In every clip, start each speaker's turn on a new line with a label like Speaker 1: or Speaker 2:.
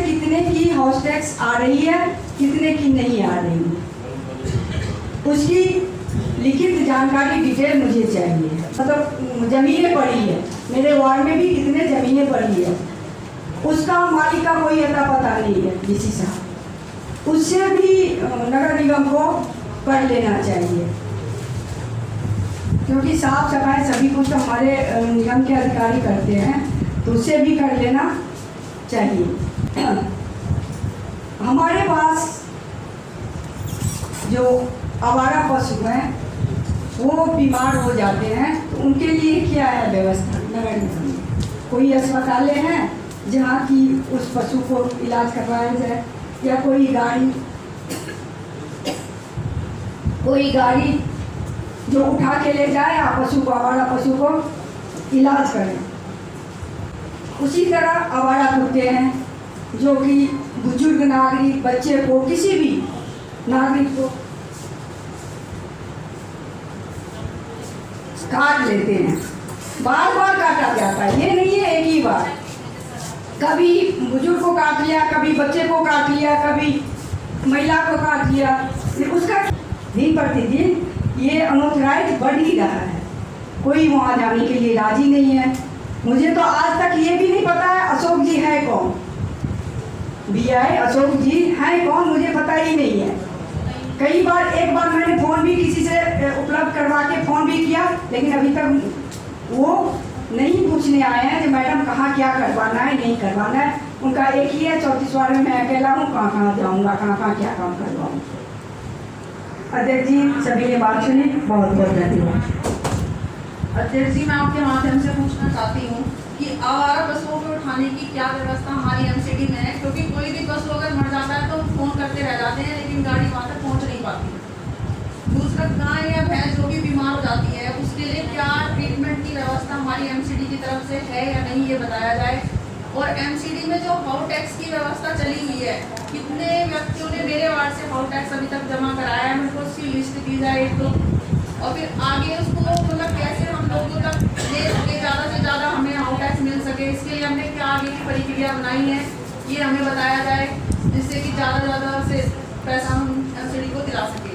Speaker 1: कितने की house tax आ रही है, कितने की नहीं आ रही है, उसकी लिखित जानकारी डिटेल मुझे चाहिए। मतलब जमीनें पड़ी है मेरे वार्ड में भी, कितने जमीनें पड़ी है, उसका मालिक का कोई अता पता नहीं है डीसी साहब, उससे भी नगर निगम को कर लेना चाहिए, क्योंकि साफ सफाई सभी कुछ तो हमारे निगम के अधिकारी करते हैं, तो उससे भी कर लेना चाहिए। हमारे पास जो आवारा पशु हैं वो बीमार हो जाते हैं, तो उनके लिए क्या है व्यवस्था नगर निगम में? कोई अस्पताल हैं जहाँ की उस पशु को इलाज करवाया जाए, या कोई गाड़ी जो उठा के ले जाए या पशु को, आवारा पशु को इलाज करें। उसी तरह आवारा कुत्ते हैं जो कि बुजुर्ग नागरिक, बच्चे को, किसी भी नागरिक को काट लेते हैं, बार बार काटा जाता है, ये नहीं है एक ही बार, कभी बुजुर्ग को काट लिया, कभी बच्चे को काट लिया, कभी महिला को काट लिया। उसका दिन प्रतिदिन ये अनऑथराइज बढ़ ही रहा है, कोई वहाँ जाने के लिए राजी नहीं है। मुझे तो आज तक ये भी नहीं पता है अशोक जी है कौन, बीआई अशोक जी हैं कौन, मुझे पता ही नहीं है। कई बार, एक बार मैंने फ़ोन भी किसी से उपलब्ध करवा के फ़ोन भी किया, लेकिन अभी तक वो नहीं पूछने आए हैं कि मैडम कहाँ क्या करवाना है, नहीं करवाना है। उनका एक ही है, 34 वार्ड में मैं अकेला हूँ, कहाँ कहाँ जाऊँगा, कहाँ कहाँ क्या काम करवाऊँ। अध्यक्ष जी सभी ने बात सुनी, बहुत बहुत धन्यवाद।
Speaker 2: अध्यक्ष जी, मैं आपके माध्यम से पूछना चाहती हूँ कि आवारा पशुओं को उठाने की क्या व्यवस्था हमारी एमसीडी में है, क्योंकि कोई भी पशु अगर मर जाता है तो फोन करते रह जाते हैं, लेकिन गाड़ी वहाँ तक पहुँच नहीं पाती। दूसरा, गाय या भैंस जो भी बीमार हो जाती है उसके लिए क्या ट्रीटमेंट की व्यवस्था हमारी एमसीडी की तरफ से है या नहीं, ये बताया जाए। और एमसीडी में जो हाउस टैक्स की व्यवस्था चली हुई है, कितने व्यक्तियों ने मेरे वार्ड से हाउस टैक्स अभी तक जमा कराया है, मेरे को उसकी लिस्ट दी जाए एक तो, और फिर आगे उसको मतलब कैसे हम लोगों तक ले सके, ज़्यादा से ज़्यादा हमें हाउस टैक्स मिल सके, इसके लिए हमने क्या आगे की प्रक्रिया बनाई है, ये हमें बताया जाए, जिससे कि ज़्यादा से पैसा हम एमसीडी को दिला सके।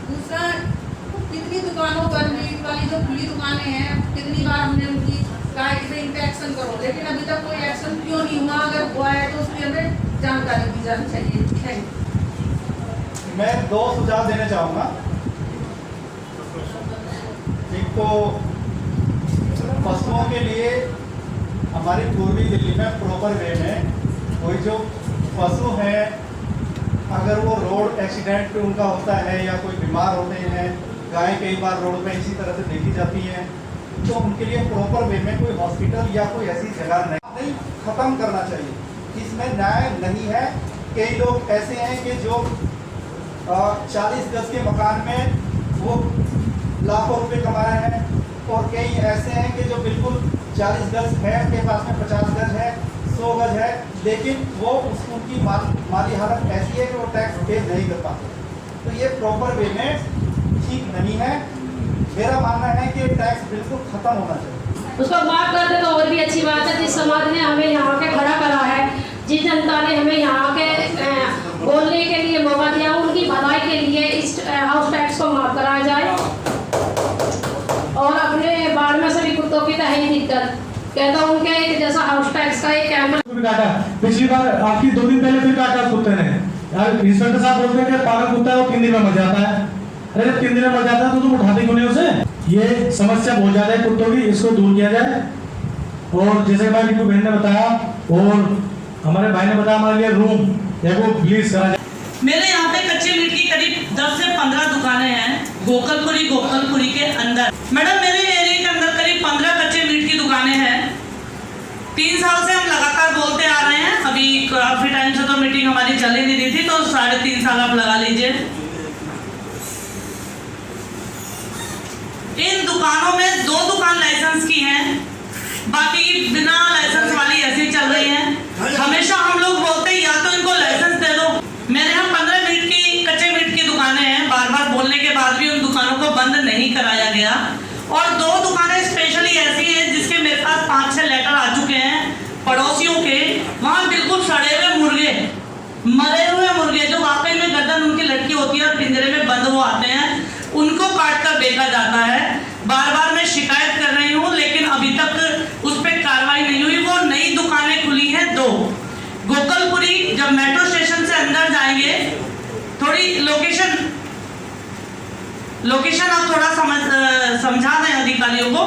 Speaker 2: दूसरा, कितनी दुकानों पर मीट वाली जो खुली दुकानें हैं, कितनी बार हमने उनकी कहा कि भाई इन पर एक्शन करो, लेकिन अभी तक कोई एक्शन क्यों नहीं हुआ? अगर हुआ है तो उसकी हमें जानकारी दी जानी चाहिए। Thank you.
Speaker 3: मैं 2 सुझाव देना चाहूँगा। एक तो पशुओं के लिए हमारी पूर्वी दिल्ली में प्रॉपर वे में कोई जो पशु हैं, अगर वो रोड एक्सीडेंट उनका होता है या कोई बीमार होते हैं, गाय कई बार रोड पे इसी तरह से देखी जाती हैं, तो उनके लिए प्रॉपर वे में कोई हॉस्पिटल या कोई ऐसी जगह नहीं ख़त्म करना चाहिए। इसमें न्याय नहीं है। कई लोग ऐसे हैं कि जो 40 गज के मकान में वो लाखों रुपए कमा रहे हैं, और कई ऐसे हैं कि जो बिल्कुल 40 गज है, उनके पास में 50 गज है, 100 गज है, लेकिन वो उनकी माली हालत ऐसी है कि वो टैक्स पे नहीं कर पाते। तो ये प्रॉपर वे में ठीक नहीं है। मेरा मानना है कि टैक्स बिल्कुल खत्म होना चाहिए।
Speaker 4: उसको माफ कर दे तो और भी अच्छी बात है। जिस समाज ने हमें यहाँ के खड़ा करा है, जिस जनता ने हमें यहाँ के बोलने के लिए मौका दिया, उनकी भलाई के लिए इस हाउस टैक्स को माफ कराया जाए। और अपने बाढ़ में सभी कुत्तों की तो है ही दिक्कत, कहता हूँ उनके जैसा हाउस टैक्स का एक
Speaker 5: काटा। पिछली बार आपकी 2 दिन पहले फिर काटा कुत्ते ने। यार इंस्पेक्टर साहब बोलते हैं कि पागल कुत्ता है वो 3 दिन में मर जाता है। अरे 3 दिन में मर जाता है तो तुम उठाते क्यों नहीं उसे? ये समस्या बहुत ज्यादा है कुत्तों की, इसको दूर किया जाए। और जैसे भाई बिट्टू बहन ने बताया और हमारे भाई ने बताया, हमारे लिए रूम या वो प्लीज करा जाए।
Speaker 6: मेरे यहाँ पे कच्चे मीट की करीब 10 से 15 दुकानें हैं गोकलपुरी के अंदर। मैडम, मेरे एरिया के अंदर करीब 15 कच्चे मीट की दुकानें हैं। 3 साल से हम लगातार बोलते आ रहे हैं। अभी काफी टाइम से तो मीटिंग हमारी चल ही नहीं रही थी, तो 3.5 साल आप लगा लीजिए। इन दुकानों में 2 दुकान लाइसेंस की हैं, बाकी बिना लाइसेंस वाली ऐसी चल रही हैं। हमेशा हम लोग बोलते हैं या तो इनको लाइसेंस दे दो। मेरे यहाँ 15 मीट की कच्चे मीट की दुकानें हैं, बार बार बोलने के बाद भी उन दुकानों को बंद नहीं कराया गया। और 2 दुकानें स्पेशली ऐसी हैं जिसके मेरे पास 5-6 लेटर आ चुके हैं पड़ोसियों के। वहाँ बिल्कुल सड़े हुए मुर्गे, मरे हुए मुर्गे जो वाकई में गर्दन उनकी लटकी होती है और पिंजरे में बंद वो आते हैं, उनको काट कर बेचा जाता है। बार बार मैं शिकायत कर रही हूँ लेकिन अभी तक उस पर कार्रवाई नहीं हुई। वो नई दुकानें खुली हैं 2 गोकलपुरी, जब मेट्रो स्टेशन से अंदर जाएंगे, थोड़ी लोकेशन आप थोड़ा समझा दें अधिकारियों को।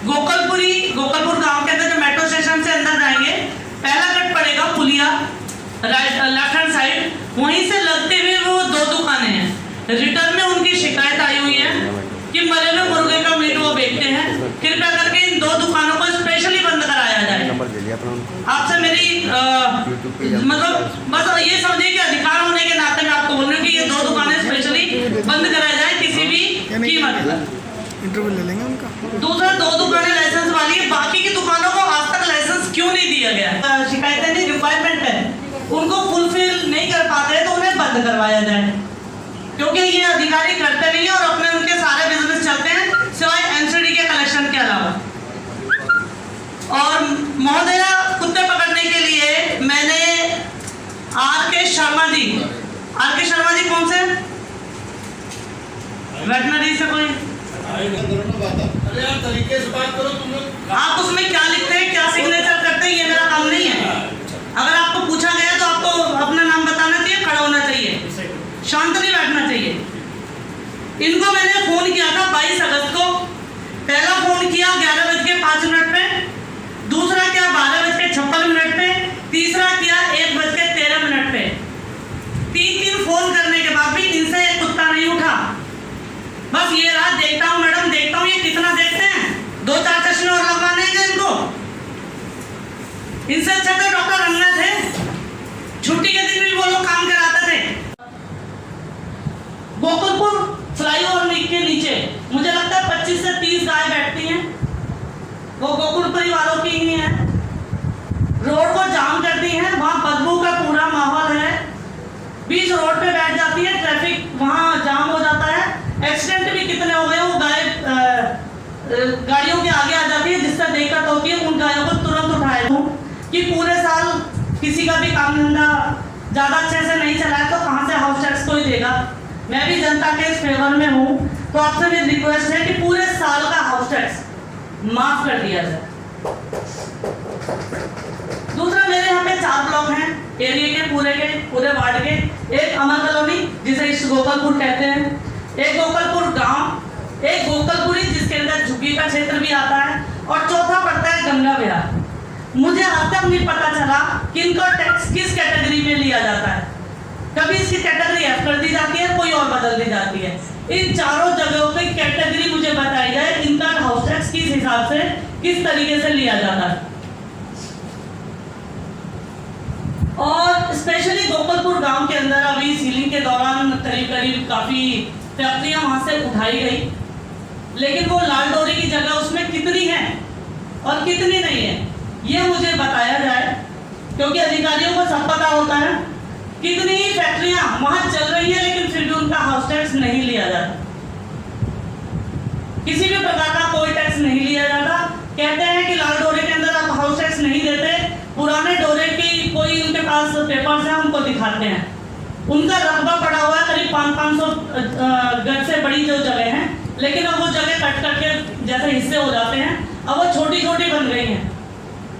Speaker 6: गोकलपुर गांव के अंदर जब मेट्रो स्टेशन से अंदर जाएंगे, पहला कट पड़ेगा पुलिया लेफ्ट हैंड साइड, वहीं से लगते हुए वो 2 दुकानें हैं। रिटर्न में उनकी शिकायत आई हुई है कि मरे हुए मुर्गे का मीट वो बेचते हैं। कृपया करके इन 2 दुकानों को स्पेशली बंद कराया जाए। आपसे मेरी मतलब बस ये समझिए कि अधिकार होने के नाते मैं आपको बोल रही हूँ कि ये 2 दुकानें स्पेशली बंद कराई जाए किसी भी कीमत पर।
Speaker 7: इंटरव्यू ले लेंगे उनका।
Speaker 6: दूसरा 2 दुकानें लाइसेंस वाली है, बाकी की दुकानों को आज तक लाइसेंस क्यों नहीं दिया गया? शिकायतें नहीं, रिक्वायरमेंट है, उनको फुलफिल नहीं कर पाते हैं तो उन्हें बंद करवाया जाए, क्योंकि ये अधिकारी करते नहीं है और अपने उनके सारे बिजनेस चलते हैं सिवाय एनसीडी के कलेक्शन के अलावा। और महोदया, कुत्ते पकड़ने के लिए मैंने आर.के. शर्मा जी कौन से वेटनरी से कोई
Speaker 8: तरीके से बात करो तुम लोग।
Speaker 6: आप उसमें क्या लिखते हैं, क्या सिग्नेचर करते हैं, ये मेरा काम नहीं है। अगर आपको पूछा गया तो आपको अपना नाम बताना चाहिए, खड़ा होना चाहिए, शांत नहीं बैठना चाहिए। इनको मैंने फोन किया था 22 अगस्त को। पहला फोन किया 11:05 पे, दूसरा किया 12:56 पे, तीसरा किया 1:13 पे। 3 फोन करने के बाद भी इनसे एक कुत्ता नहीं उठा। बस ये रात देखता हूँ मैडम, देखता हूँ ये कितना देखते हैं, 2-4 चश्मे और लगवाने हैं इनको। इनसे अच्छा तो डॉक्टर रंगना थे, छुट्टी के दिन भी वो लोग काम कराते थे। गोकुलपुर फ्लाईओवर के नीचे मुझे लगता है 25 से 30 गाय बैठती हैं, वो गोकुलपुरी वालों की ही है। रोड को जाम कर दी है, वहाँ बदबू का पूरा माहौल है, बीच रोड पे बैठ जाती है, ट्रैफिक वहाँ जाम हो जाता है। एक्सीडेंट भी कितने हो गए, वो गाय गाड़ियों के आगे आ जाती है, जिससे दिक्कत होती है। उन गायों को तुरंत उठाया हूँ कि पूरे साल किसी का भी काम धंधा ज़्यादा अच्छे से नहीं चला है तो कहाँ से हाउस टैक्स कोई देगा। मैं भी जनता के इस फेवर में हूँ, तो आपसे मेरी रिक्वेस्ट है कि पूरे साल का हाउस टैक्स माफ कर दिया जाए। दूसरा, मेरे यहाँ पे 4 ब्लॉक हैं एरिया के पूरे वार्ड के। एक अमर कॉलोनी जिसे ईस्ट गोकलपुर कहते हैं, एक गोकलपुर गांव, एक गोकलपुरी जिसके अंदर झुग्गी का क्षेत्र भी आता है, और चौथा पड़ता है गंगा विहार। मुझे अब तक नहीं पता चला कि इनका टैक्स किस कैटेगरी में लिया जाता है। कभी इसकी कैटेगरी F कर दी जाती है, कोई और बदल दी जाती है। इन चारों जगहों पे कैटेगरी मुझे बताई जाए, इनका हाउस टैक्स किस हिसाब से किस तरीके से लिया जाता है। और स्पेशली गोकलपुर गांव के अंदर अभी सीलिंग के दौरान करीब काफी फैक्ट्रियां वहां से उठाई गई, लेकिन वो लाल डोरी की जगह उसमें कितनी है और कितनी नहीं है ये मुझे बताया जाए, क्योंकि अधिकारियों को सब पता होता है। कितनी ही फैक्ट्रियां वहां चल रही है लेकिन फिर भी उनका हाउस टैक्स नहीं लिया जाता, किसी भी प्रकार का कोई टैक्स नहीं लिया जाता। कहते हैं कि लाल डोरे के अंदर आप हाउस टैक्स नहीं देते, पुराने डोरे की कोई उनके पास पेपर्स हैं, उनको दिखाते हैं। उनका रकबा पड़ा हुआ है करीब 500 गज से बड़ी जो जगह है, लेकिन अब वो जगह कट करके जैसे हिस्से हो जाते हैं, अब वो छोटी छोटी बन गई हैं।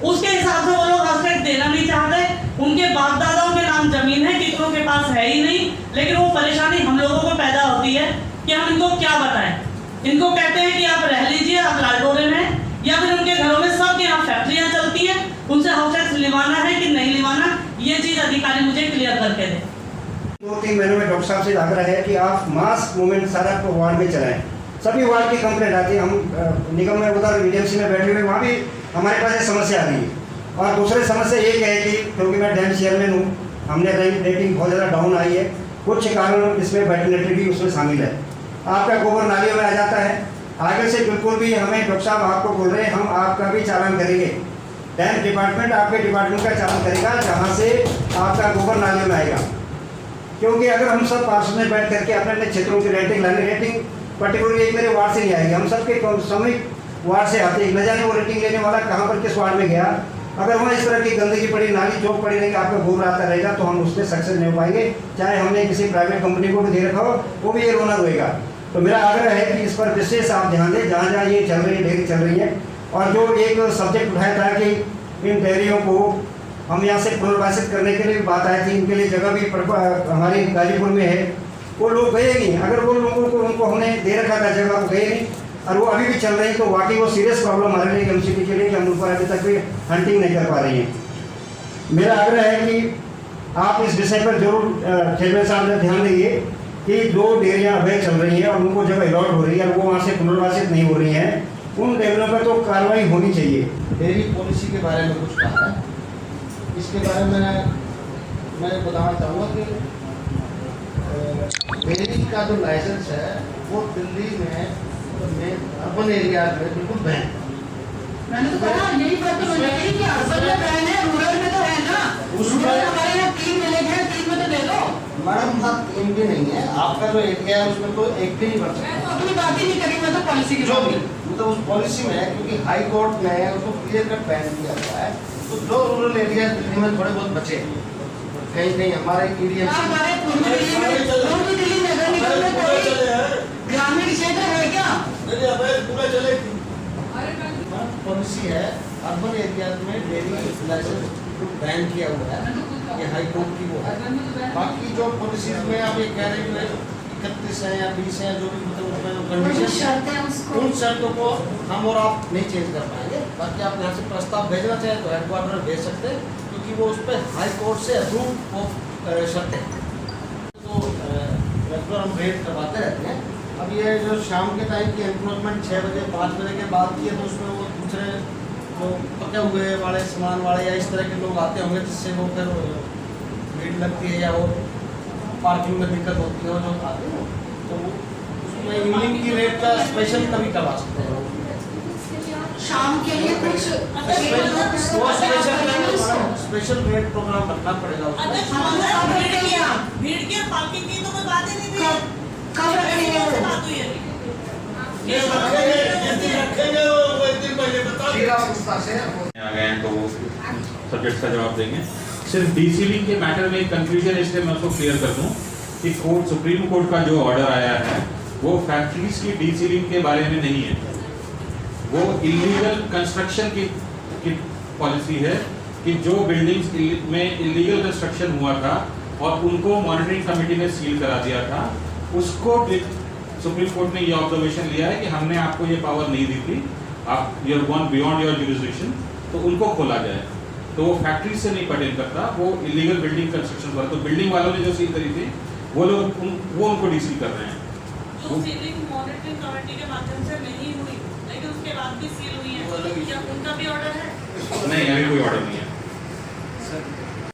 Speaker 6: उसके हिसाब से वो लोग हाउस टैक्स देना नहीं चाहते। उनके बाप दादाओं के नाम जमीन है, कितनों के पास है ही नहीं, लेकिन वो परेशानी हम लोगों को पैदा होती है कि हम इनको क्या बताएं। इनको कहते हैं कि आप रह लीजिए, आप लाल डोरे में, या फिर उनके घरों में सब यहाँ फैक्ट्रियाँ चलती हैं, उनसे हाउस टैक्स लिवाना है कि नहीं लिवाना, ये चीज़ अधिकारी मुझे क्लियर करके दें।
Speaker 9: 2-3 महीनों में डॉक्टर साहब से आग्रह है कि आप मास मूवमेंट सारा वार्ड में चलाएं। सभी वार्ड की कंप्लेंट आती है, हम निगम में उधर वीडीएमसी में बैठे हुए वहाँ भी हमारे पास ये समस्या आ रही है। और दूसरी समस्या ये क्या है कि क्योंकि मैं डैम चेयरमैन हूँ, हमने रेटिंग बहुत ज़्यादा डाउन आई है, कुछ कारण इसमें वेटरनरी भी उसमें शामिल है। आपका गोबर नालियों में आ जाता है, आगे से बिल्कुल भी हमें डॉक्टर साहब आपको बोल रहे हैं हम आपका भी चालान करेंगे, डैम डिपार्टमेंट आपके डिपार्टमेंट का चालान करेगा जहाँ से आपका गोबर नालियों में आएगा। क्योंकि अगर हम सब पास में बैठ करके अपने अपने क्षेत्रों की रेटिंग पर्टिकुलरली एक मेरे वार्ड से नहीं आएगी, हम सबके सामूहिक वार्ड से आते हैं। न जाने वो रेटिंग लेने वाला कहाँ पर किस वार्ड में गया, अगर वहाँ इस तरह की गंदगी पड़ी, नाली चौक पड़ी रहेगी, आपका गोबर आता रहेगा, तो हम उसमें सक्सेस नहीं हो पाएंगे। चाहे हमने किसी प्राइवेट कंपनी को भी दे रखा हो, वो भी ये रोना रोएगा। तो मेरा आग्रह है कि इस पर विशेष आप ध्यान दें, जहाँ जहाँ ये चल रही है, डेयरी चल रही है। और जो एक सब्जेक्ट उठाया था कि इन डेयरियों को हम यहाँ से पुनर्वासित करने के लिए भी बात आई थी, इनके लिए जगह भी हमारी गाजीपुर में है, वो लोग गए नहीं। अगर वो लोगों को उनको हमने दे रखा था जगह, वो गए नहीं और वो अभी भी चल रही है, तो वाकई वो सीरियस प्रॉब्लम हमारे लिए एमसीडी के लिए कि हम उन पर अभी तक भी हंटिंग नहीं कर पा रही हैं। मेरा आग्रह है कि आप इस विषय पर जरूर चेयरमैन साहब ने ध्यान देंगे कि जो डेयरियाँ अवैध चल रही हैं और उनको जगह अलॉट हो रही है और वो वहाँ से पुनर्वासित नहीं हो रही हैं, उन डेयरियों पर तो कार्रवाई होनी चाहिए।
Speaker 7: डेयरी पॉलिसी के बारे में कुछ कहा है, इसके बारे में मैं बताना चाहूँगा कि डेयरी का जो लाइसेंस है वो दिल्ली में अर्बन एरिया में बिल्कुल बैन है।
Speaker 2: मैंने तो कहा यही बात तो मैं कही कि अर्बन में बैन है, रूरल में तो है ना।
Speaker 7: उसमें
Speaker 2: हमारे यहाँ 3 विलेज है, 3 में तो ले लो।
Speaker 7: मैडम बात इन भी नहीं है, आपका जो एरिया है उसमें तो एक भी नहीं बन
Speaker 2: मैं
Speaker 7: सकता।
Speaker 2: तो अपनी बात ही नहीं करी, मैं तो पॉलिसी की
Speaker 7: जो
Speaker 2: बात
Speaker 7: भी
Speaker 2: करी।
Speaker 7: मतलब उस पॉलिसी में है, क्योंकि हाई कोर्ट ने उसको क्लियर कट बैन किया हुआ है। तो जो रूरल एरिया दिल्ली में थोड़े बहुत बचे, कहीं कहीं हमारे ईडीएम
Speaker 2: हमारे पूर्वी दिल्ली में, पूर्वी दिल्ली में अगर निकल में कोई ग्रामीण क्षेत्र है क्या?
Speaker 7: पॉलिसी है अर्बन एरिया में डेयरी लाइसेंस बैन किया हुआ है, ये हाई कोर्ट की वो है। बाकी जो पॉलिसीज में आप ये कह रहे हैं 31 है या 20 है, जो भी मतलब उसमें जो कंडीशन, उन शर्तों को हम और आप नहीं चेंज कर पाएंगे। बाकी आप यहाँ से प्रस्ताव भेजना चाहें तो हेडक्वार्टर भेज सकते हैं, क्योंकि वो उस पर हाई कोर्ट से अप्रूव ऑफ शर्तें तो रेगुलर हम रेट करवाते रहते हैं। अब ये जो शाम के टाइम की एनक्रोचमेंट 6 बजे 5 बजे के बाद की है, तो उसमें वो दूसरे जो पके हुए वाले सामान वाले या इस तरह के लोग आते होंगे, जिससे वो फिर भीड़ लगती है या वो पार्किंग में दिक्कत होती है जो आते हैं, तो उसमें इवनिंग की रेट का स्पेशल कभी करवा सकते हैं।
Speaker 2: शाम के लिए कुछ
Speaker 7: स्पेशल रेट प्रोग्राम रखना पड़ेगा उसमें।
Speaker 6: भीड़ की और पार्किंग की तो कोई बात ही नहीं थी।
Speaker 2: कब रखेंगे वो?
Speaker 6: बात हुई है
Speaker 10: आ गए हैं तो वो सब्जेक्ट का जवाब देंगे। सिर्फ डीसीलिंग के मैटर में एक कंफ्यूजन, इसलिए मैं उसको क्लियर कर दूं कि कोर्ट सुप्रीम कोर्ट का जो ऑर्डर आया है वो फैक्ट्रीज की डीसीलिंग के बारे में नहीं है, वो इलीगल कंस्ट्रक्शन की पॉलिसी है कि जो बिल्डिंग्स में इलीगल कंस्ट्रक्शन हुआ था और उनको मॉनिटरिंग कमेटी ने सील करा दिया था, उसको सुप्रीम कोर्ट ने ये ऑब्जर्वेशन लिया है कि हमने आपको ये पावर नहीं दी थी, आप you are gone beyond your jurisdiction, तो उनको खोला जाए। तो वो फैक्ट्री से नहीं पर्टेन करता, वो इलीगल बिल्डिंग कंस्ट्रक्शन पर। तो बिल्डिंग वालों ने जो सील करी थी वो लोग वो उनको डीसील कर रहे हैं।
Speaker 6: जो सीलिंग मॉनिटरिंग कमेटी के माध्यम से नहीं हुई, लेकिन उसके बाद भी सील हुई है, क्या उनका भी ऑर्डर है?
Speaker 10: नहीं, अभी कोई ऑर्डर नहीं है।